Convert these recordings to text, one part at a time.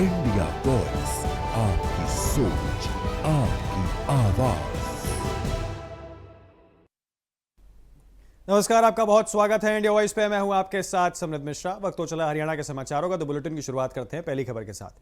India voice, आपकी सोच, आपकी आवाज। नमस्कार, आपका बहुत स्वागत है इंडिया वॉइस पे। मैं हूं आपके साथ समृद्ध मिश्रा। वक्त तो चला हरियाणा के समाचारों का, तो बुलेटिन की शुरुआत करते हैं पहली खबर के साथ।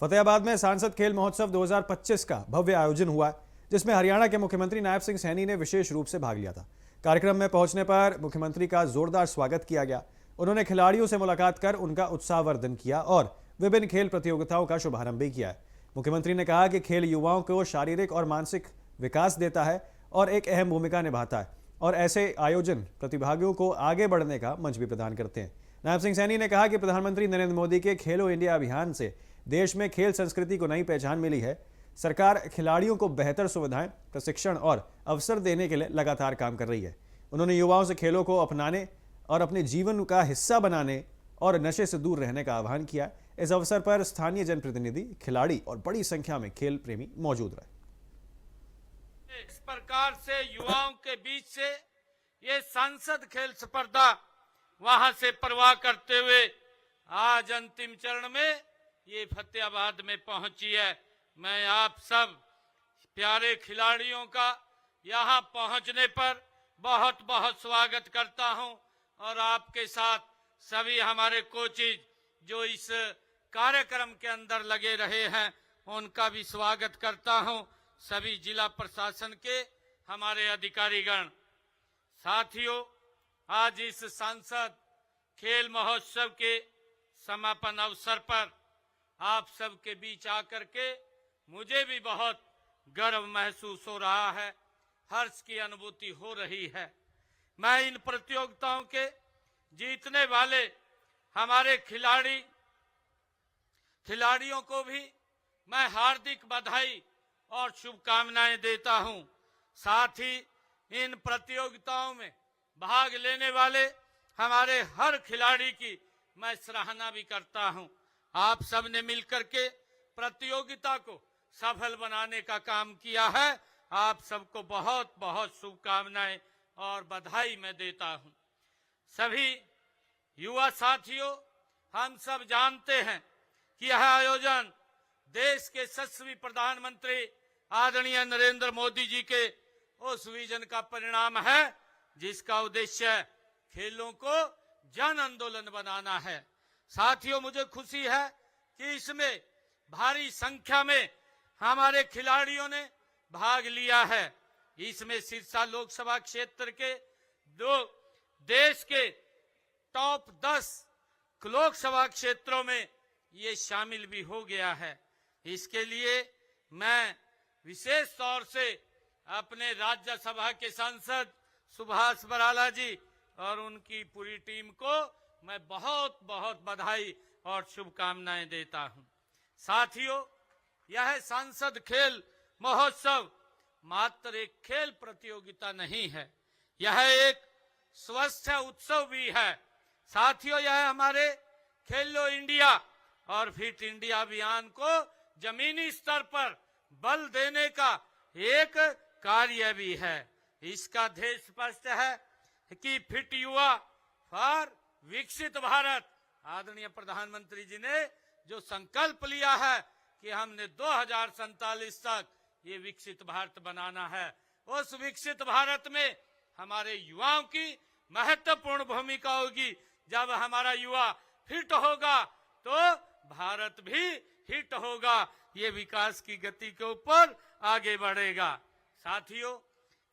फतेहाबाद में सांसद खेल महोत्सव 2025 का भव्य आयोजन हुआ, जिसमें हरियाणा के मुख्यमंत्री नायब सिंह सैनी ने विशेष रूप से भाग लिया था। कार्यक्रम में पहुंचने पर मुख्यमंत्री का जोरदार स्वागत किया गया। उन्होंने खिलाड़ियों से मुलाकात कर उनका उत्साहवर्धन किया और विभिन्न खेल प्रतियोगिताओं का शुभारंभ भी किया। मुख्यमंत्री ने कहा कि खेल युवाओं को शारीरिक और मानसिक विकास देता है और एक अहम भूमिका निभाता है, और ऐसे आयोजन प्रतिभागियों को आगे बढ़ने का मंच भी प्रदान करते हैं। नायब सिंह सैनी ने कहा कि प्रधानमंत्री नरेंद्र मोदी के खेलो इंडिया अभियान से देश में खेल संस्कृति को नई पहचान मिली है। सरकार खिलाड़ियों को बेहतर सुविधाएं, प्रशिक्षण और अवसर देने के लिए लगातार काम कर रही है। उन्होंने युवाओं से खेलों को अपनाने और अपने जीवन का हिस्सा बनाने और नशे से दूर रहने का आह्वान किया। इस अवसर पर स्थानीय जनप्रतिनिधि, खिलाड़ी और बड़ी संख्या में खेल प्रेमी मौजूद रहे। इस प्रकार से युवाओं के बीच से ये सांसद खेल स्पर्धा वहां से परवाह करते हुए आज अंतिम चरण में ये फतेहाबाद में पहुंची है। मैं आप सब प्यारे खिलाड़ियों का यहां पहुंचने पर बहुत बहुत स्वागत करता हूं, और आपके साथ सभी हमारे कोचेज जो इस कार्यक्रम के अंदर लगे रहे हैं उनका भी स्वागत करता हूं। सभी जिला प्रशासन के हमारे अधिकारीगण, साथियों, आज इस सांसद खेल महोत्सव के समापन अवसर पर आप सबके बीच आकर के मुझे भी बहुत गर्व महसूस हो रहा है, हर्ष की अनुभूति हो रही है। मैं इन प्रतियोगिताओं के जीतने वाले हमारे खिलाड़ियों को भी मैं हार्दिक बधाई और शुभकामनाएं देता हूं। साथ ही इन प्रतियोगिताओं में भाग लेने वाले हमारे हर खिलाड़ी की मैं सराहना भी करता हूं। आप सब ने मिलकर के प्रतियोगिता को सफल बनाने का काम किया है। आप सबको बहुत बहुत शुभकामनाएं और बधाई मैं देता हूं। सभी युवा साथियों, हम सब जानते हैं कि यह आयोजन देश के यशस्वी प्रधानमंत्री आदरणीय नरेंद्र मोदी जी के उस विजन का परिणाम है जिसका उद्देश्य खेलों को जन आंदोलन बनाना है। साथियों, मुझे खुशी है कि इसमें भारी संख्या में हमारे खिलाड़ियों ने भाग लिया है। इसमें सिरसा लोकसभा क्षेत्र के देश के टॉप 10 लोकसभा क्षेत्रों में ये शामिल भी हो गया है। इसके लिए मैं विशेष तौर से अपने राज्यसभा के सांसद सुभाष बराला जी और उनकी पूरी टीम को मैं बहुत बहुत बधाई और शुभकामनाएं देता हूं। साथियों, यह सांसद खेल महोत्सव मात्र एक खेल प्रतियोगिता नहीं है, यह एक स्वस्थ उत्सव भी है। साथियों, यह हमारे खेलो इंडिया और फिट इंडिया अभियान को जमीनी स्तर पर बल देने का एक कार्य भी है। इसका ध्येय स्पष्ट है कि फिट युवा फॉर विकसित भारत। आदरणीय प्रधानमंत्री जी ने जो संकल्प लिया है कि हमने 2047 तक ये विकसित भारत बनाना है, उस विकसित भारत में हमारे युवाओं की महत्वपूर्ण भूमिका होगी। जब हमारा युवा फिट होगा तो भारत भी हिट होगा, ये विकास की गति के ऊपर आगे बढ़ेगा। साथियों,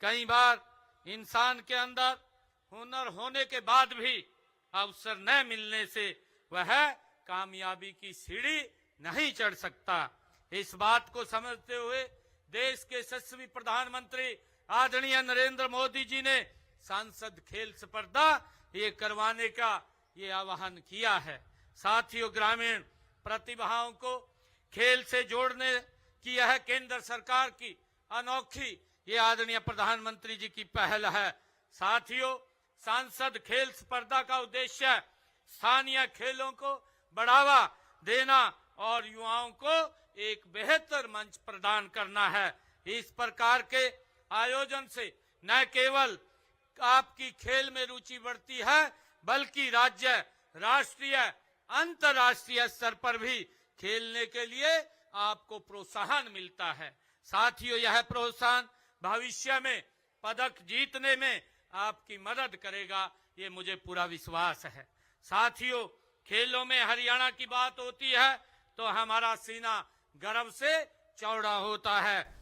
कई बार इंसान के अंदर हुनर होने के बाद भी अवसर न मिलने से वह कामयाबी की सीढ़ी नहीं चढ़ सकता। इस बात को समझते हुए देश के यशस्वी प्रधानमंत्री आदरणीय नरेंद्र मोदी जी ने सांसद खेल स्पर्धा ये करवाने का ये आह्वान किया है। साथियों, ग्रामीण प्रतिभाओं को खेल से जोड़ने की यह केंद्र सरकार की अनोखी ये आदरणीय प्रधानमंत्री जी की पहल है। साथियों, सांसद खेल स्पर्धा का उद्देश्य स्थानीय खेलों को बढ़ावा देना और युवाओं को एक बेहतर मंच प्रदान करना है। इस प्रकार के आयोजन से न केवल आपकी खेल में रुचि बढ़ती है, बल्कि राज्य, राष्ट्रीय, अंतर्राष्ट्रीय स्तर पर भी खेलने के लिए आपको प्रोत्साहन मिलता है। साथियों, यह प्रोत्साहन भविष्य में पदक जीतने में आपकी मदद करेगा, ये मुझे पूरा विश्वास है। साथियों, खेलों में हरियाणा की बात होती है तो हमारा सीना गर्व से चौड़ा होता है।